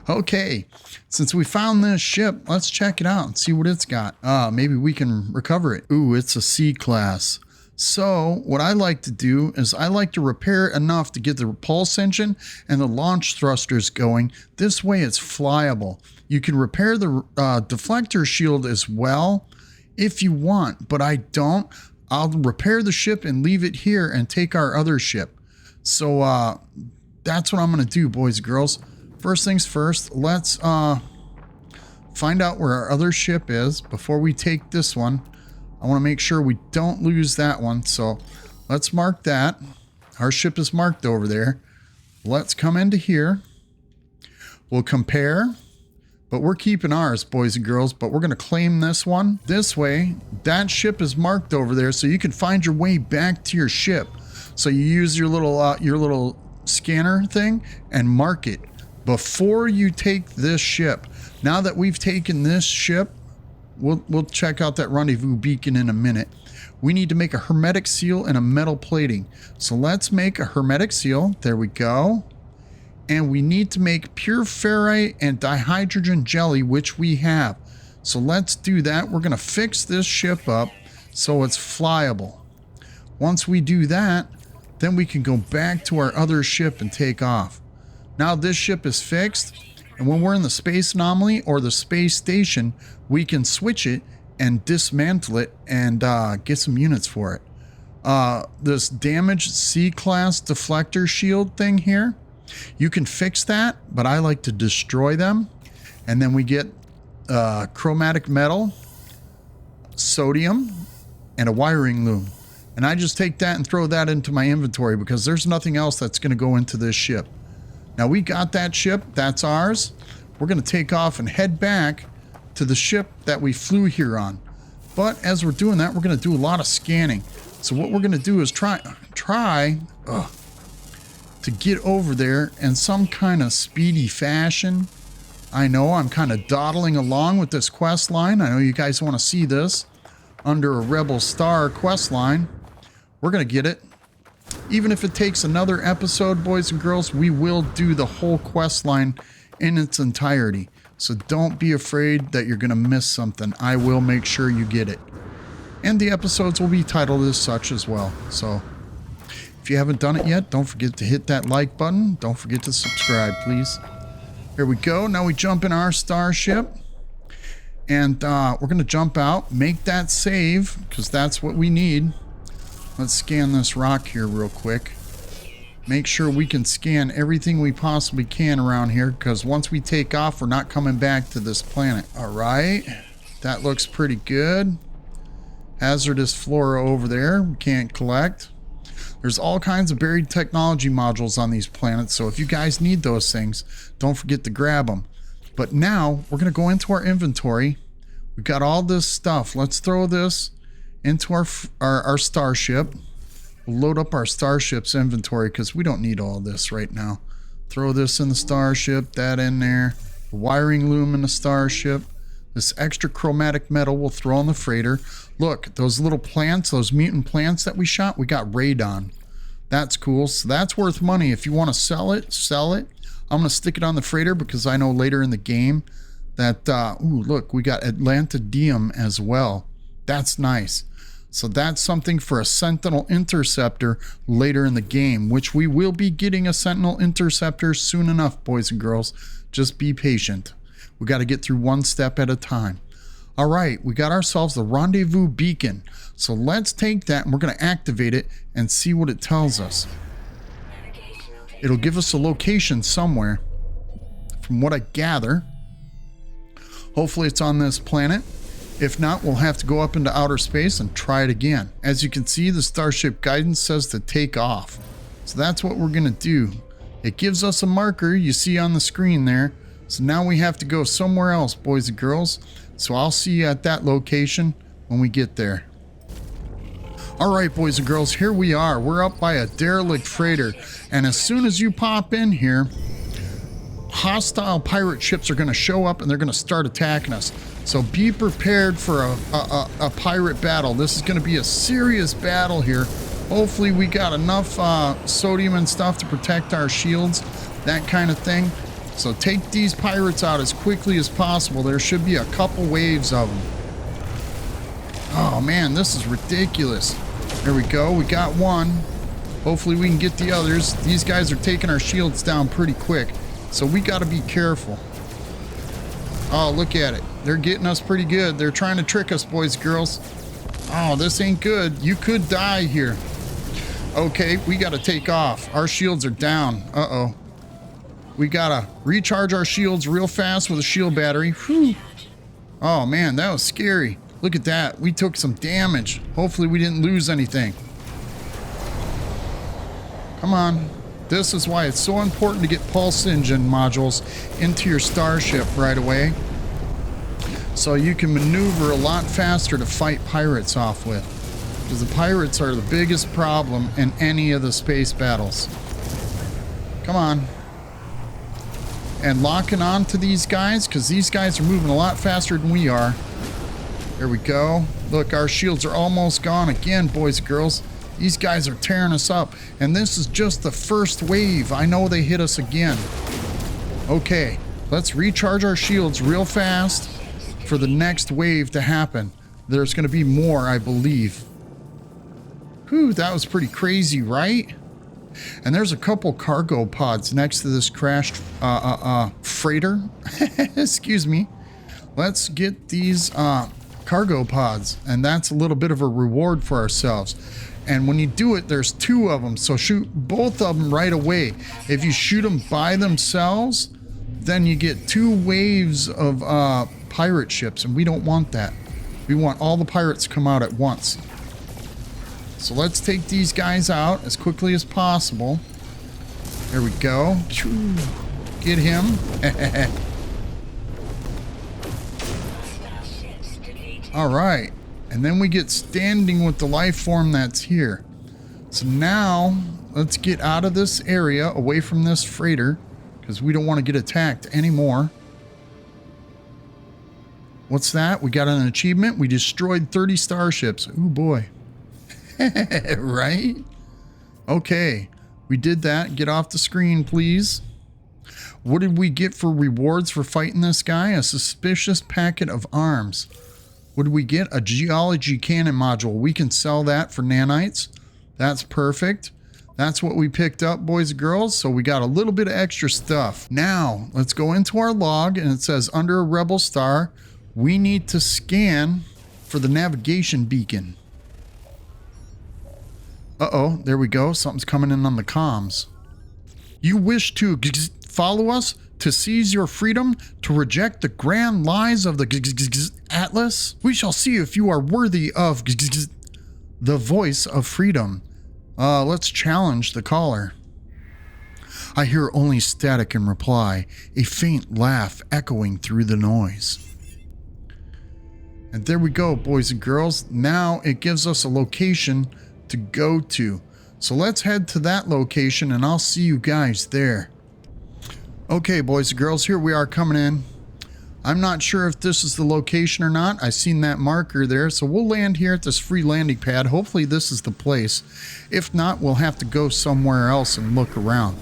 Okay, since we found this ship, let's check it out and see what it's got. Maybe we can recover it. Ooh, it's a C-class. So what I like to do is I like to repair it enough to get the repulse engine and the launch thrusters going. This way it's flyable. You can repair the deflector shield as well if you want, but I don't. I'll repair the ship and leave it here and take our other ship. So that's what I'm going to do, boys and girls. First things first, let's find out where our other ship is before we take this one. I want to make sure we don't lose that one. So let's mark that. Our ship is marked over there. Let's come into here. We'll compare, but we're keeping ours, boys and girls, but we're going to claim this one. This way, that ship is marked over there so you can find your way back to your ship. So you use your little scanner thing and mark it before you take this ship. Now that we've taken this ship, we'll check out that rendezvous beacon in a minute. We need to make a hermetic seal and a metal plating. So let's make a hermetic seal. There we go. And we need to make pure ferrite and dihydrogen jelly, which we have. So let's do that. We're going to fix this ship up so it's flyable. Once we do that, then we can go back to our other ship and take off. Now this ship is fixed. And when we're in the space anomaly or the space station, we can switch it and dismantle it and get some units for it. This damaged C-class deflector shield thing here, you can fix that, but I like to destroy them. And then we get chromatic metal, sodium, and a wiring loom. And I just take that and throw that into my inventory because there's nothing else that's going to go into this ship. Now we got that ship, that's ours. we're going to take off and head back to the ship that we flew here on. But as we're doing that, we're going to do a lot of scanning. So what we're going to do is try to get over there in some kind of speedy fashion. I know I'm kind of dawdling along with this quest line. I know you guys want to see this under a Rebel Star quest line. We're going to get it. Even if it takes another episode, boys and girls, we will do the whole quest line in its entirety. So don't be afraid that you're going to miss something. I will make sure you get it. And the episodes will be titled as such as well. So if you haven't done it yet, don't forget to hit that like button. Don't forget to subscribe, please. Here we go. Now we jump in our starship. And we're going to jump out, make that save, because that's what we need. Let's scan this rock here real quick. Make sure we can scan everything we possibly can around here, because once we take off, we're not coming back to this planet. All right. That looks pretty good. Hazardous flora over there. We can't collect. There's all kinds of buried technology modules on these planets, so if you guys need those things, don't forget to grab them. But now, we're going to go into our inventory. We've got all this stuff. Let's throw this into our starship. We'll load up our starship's inventory because we don't need all this right now. Throw this in the starship, that in there. The wiring loom in the starship. This extra chromatic metal we'll throw on the freighter. Look, those little plants, those mutant plants that we shot, we got radon. That's cool. So that's worth money. If you want to sell it, sell it. I'm going to stick it on the freighter because I know later in the game that, ooh, look, we got Atlantidium as well. That's nice. So that's something for a Sentinel Interceptor later in the game, which we will be getting a Sentinel Interceptor soon enough, boys and girls. Just be patient. We got to get through one step at a time. All right, we got ourselves the rendezvous beacon. So let's take that and we're going to activate it and see what it tells us. It'll give us a location somewhere, from what I gather. Hopefully it's on this planet. If not, we'll have to go up into outer space and try it again. As you can see, the Starship Guidance says to take off. So that's what we're going to do. It gives us a marker you see on the screen there. So now we have to go somewhere else, boys and girls. So I'll see you at that location when we get there. All right, boys and girls, here we are. We're up by a derelict freighter. And as soon as you pop in here, hostile pirate ships are going to show up and they're going to start attacking us. So be prepared for a pirate battle. This is going to be a serious battle here. Hopefully we got enough sodium and stuff to protect our shields, that kind of thing. So take these pirates out as quickly as possible. There should be a couple waves of them. Oh man, this is ridiculous. There we go. We got one. Hopefully we can get the others. These guys are taking our shields down pretty quick. So we got to be careful. Oh, look at it. They're getting us pretty good. They're trying to trick us, boys and girls. Oh, this ain't good. You could die here. Okay, we got to take off. Our shields are down. Uh-oh. We got to recharge our shields real fast with a shield battery. Whew. Oh, man, that was scary. Look at that. We took some damage. Hopefully we didn't lose anything. Come on. This is why it's so important to get pulse engine modules into your starship right away, so you can maneuver a lot faster to fight pirates off with, because the pirates are the biggest problem in any of the space battles. Come on. And locking on to these guys, because these guys are moving a lot faster than we are. There we go. Look, our shields are almost gone again, boys and girls. These guys are tearing us up. And this is just the first wave. I know they hit us again. Okay, let's recharge our shields real fast for the next wave to happen. There's going to be more, I believe. Whew, that was pretty crazy, right? And there's a couple cargo pods next to this crashed freighter. Excuse me. Let's get these cargo pods, and that's a little bit of a reward for ourselves. And when you do it, there's two of them, so shoot both of them right away. If you shoot them by themselves, then you get two waves of pirate ships, and we don't want that. We want all the pirates to come out at once. So let's take these guys out as quickly as possible. There we go. Get him. All right. And then we get standing with the life form that's here. So now let's get out of this area, away from this freighter, because we don't want to get attacked anymore. What's that? We got an achievement. We destroyed 30 starships. Ooh, boy. Right? Okay. We did that. Get off the screen, please. What did we get for rewards for fighting this guy? A suspicious packet of arms. What did we get? A geology cannon module. We can sell that for nanites. That's perfect. That's what we picked up, boys and girls. So we got a little bit of extra stuff. Now, let's go into our log, and it says under a rebel star, we need to scan for the navigation beacon. Uh-oh, there we go. Something's coming in on the comms. You wish to follow us, to seize your freedom, to reject the grand lies of the Atlas? We shall see if you are worthy of the voice of freedom. Let's challenge the caller. I hear only static in reply, a faint laugh echoing through the noise. And there we go, boys and girls. Now it gives us a location to go to. So let's head to that location and I'll see you guys there. Okay, boys and girls, here we are coming in. I'm not sure if this is the location or not. I seen that marker there, so we'll land here at this free landing pad. Hopefully this is the place. If not, we'll have to go somewhere else and look around.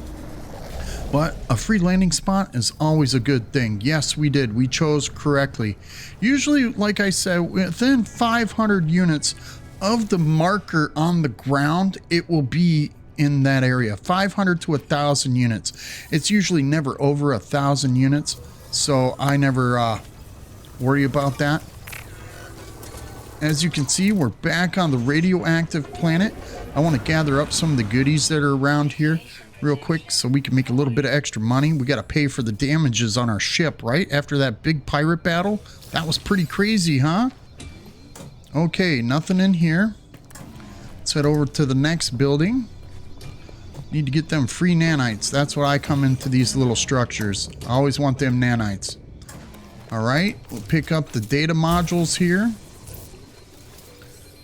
But a free landing spot is always a good thing. Yes, we did. We chose correctly. Usually, like I said, within 500 units of the marker on the ground, it will be in that area. 500 to 1,000 units. It's usually never over 1,000 units. So I never worry about that. As you can see, we're back on the radioactive planet. I want to gather up some of the goodies that are around here real quick so we can make a little bit of extra money. We got to pay for the damages on our ship, right? After that big pirate battle. That was pretty crazy, huh? Okay, nothing in here. Let's head over to the next building. Need to get them free nanites. That's why I come into these little structures. I always want them nanites. All right, we'll pick up the data modules here.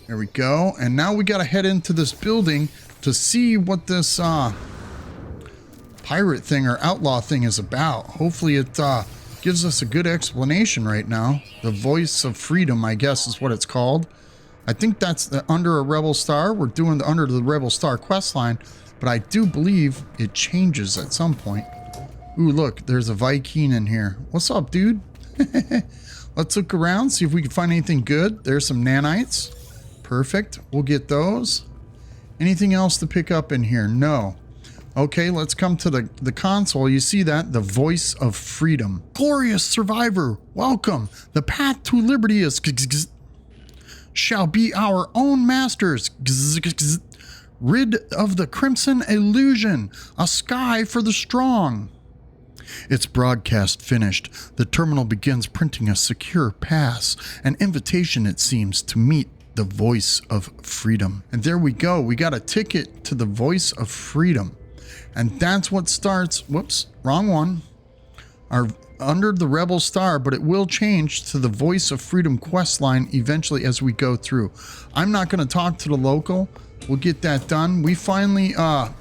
There we go. And now we got to head into this building to see what this pirate thing or outlaw thing is about. Hopefully it gives us a good explanation right now. The voice of freedom, I guess is what it's called. I think that's the Under a Rebel Star. We're doing the Under the Rebel Star quest line. But I do believe it changes at some point. Ooh, look, there's a Viking in here. What's up, dude? Let's look around, see if we can find anything good. There's some nanites. Perfect. We'll get those. Anything else to pick up in here? No. Okay, let's come to the console. You see that? The voice of freedom. Glorious survivor, welcome. The path to liberty is shall be our own masters. Rid of the crimson illusion, a sky for the strong. Its broadcast finished, the terminal begins printing a secure pass, an invitation, it seems, to meet the voice of freedom. And there we go. We got a ticket to the voice of freedom. And that's what starts, whoops, wrong one, our Under the Rebel Star, but it will change to the Voice of Freedom quest line eventually as we go through. I'm not going to talk to the local. We'll get that done. We finally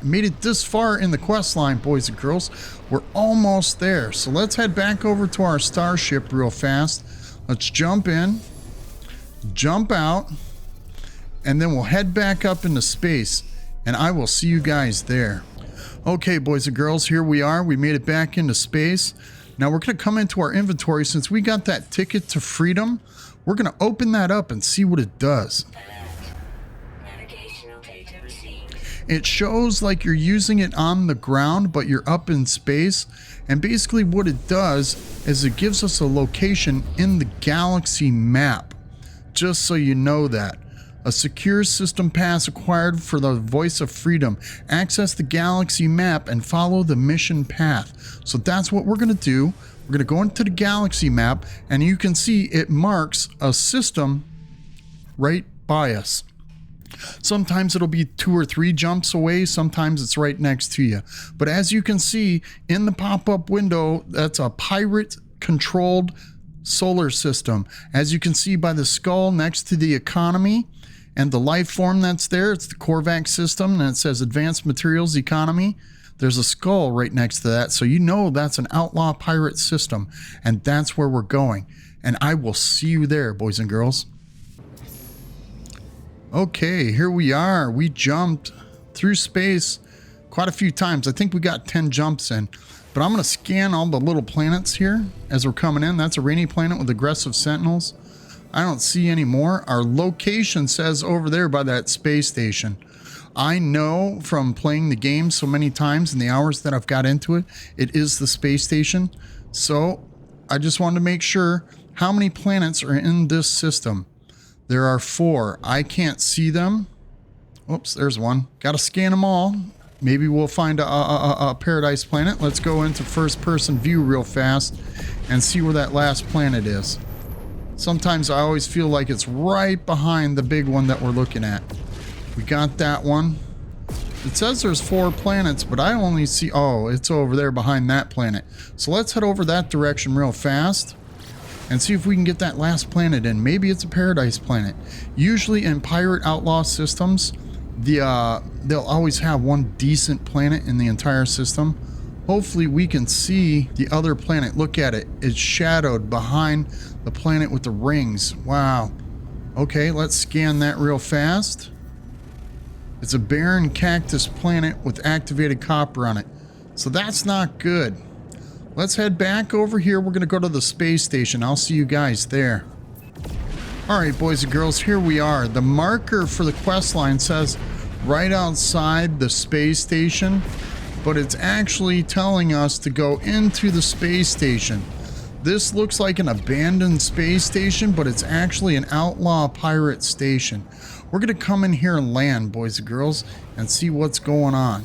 made it this far in the quest line, boys and girls. We're almost there. So let's head back over to our starship real fast. Let's jump in, jump out, and then we'll head back up into space. And I will see you guys there. Okay, boys and girls, here we are. We made it back into space. Now we're going to come into our inventory. Since we got that ticket to freedom, we're going to open that up and see what it does. It shows like you're using it on the ground, but you're up in space. And basically what it does is it gives us a location in the galaxy map. Just so you know that. A secure system pass acquired for the Voice of Freedom. Access the galaxy map and follow the mission path. So that's what we're going to do. We're going to go into the galaxy map, and you can see it marks a system right by us. Sometimes it'll be 2 or 3 jumps away. Sometimes it's right next to you. But as you can see in the pop-up window, that's a pirate-controlled solar system. As you can see by the skull next to the economy and the life form that's there, it's the Korvax system, and it says Advanced Materials Economy. There's a skull right next to that, so you know that's an Outlaw pirate system, and that's where we're going. And I will see you there, boys and girls. Okay, here we are. We jumped through space quite a few times. I think we got 10 jumps in. But I'm going to scan all the little planets here as we're coming in. That's a rainy planet with aggressive sentinels. I don't see any more. Our location says over there by that space station. I know from playing the game so many times in the hours that I've got into it, it is the space station. So I just wanted to make sure how many planets are in this system. There are 4. I can't see them. Oops, there's one. Got to scan them all. Maybe we'll find a paradise planet. Let's go into first person view real fast and see where that last planet is. Sometimes I always feel like it's right behind the big one that we're looking at. We got that one. It says there's 4 planets, but I only see... Oh, it's over there behind that planet. So let's head over that direction real fast and see if we can get that last planet in. Maybe it's a paradise planet. Usually in pirate outlaw systems, they'll always have one decent planet in the entire system. Hopefully we can see the other planet. Look at it. It's shadowed behind the planet with the rings. Wow. Okay, let's scan that real fast. It's a barren cactus planet with activated copper on it. So that's not good. Let's head back over here. We're going to go to the space station. I'll see you guys there. Alright, boys and girls, here we are. The marker for the quest line says right outside the space station, but it's actually telling us to go into the space station. This looks like an abandoned space station, but it's actually an outlaw pirate station. We're going to come in here and land, boys and girls, and see what's going on.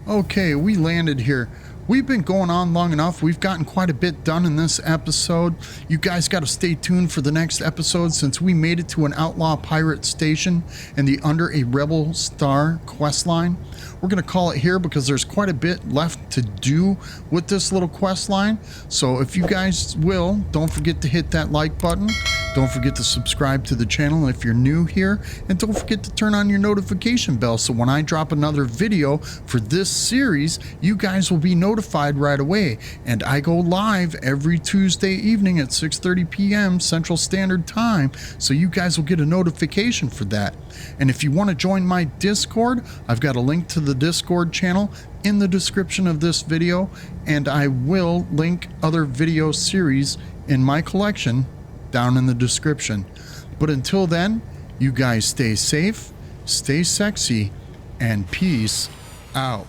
Okay, we landed here. We've been going on long enough. We've gotten quite a bit done in this episode. You guys got to stay tuned for the next episode since we made it to an outlaw pirate station in the Under a Rebel Star quest line. We're going to call it here because there's quite a bit left to do with this little quest line. So if you guys will, don't forget to hit that like button. Don't forget to subscribe to the channel if you're new here, and don't forget to turn on your notification bell so when I drop another video for this series, you guys will be notified right away. And I go live every Tuesday evening at 6:30 p.m. Central Standard Time, so you guys will get a notification for that. And if you want to join my Discord, I've got a link to the Discord channel in the description of this video, and I will link other video series in my collection down in the description. But until then, you guys stay safe, stay sexy, and peace out.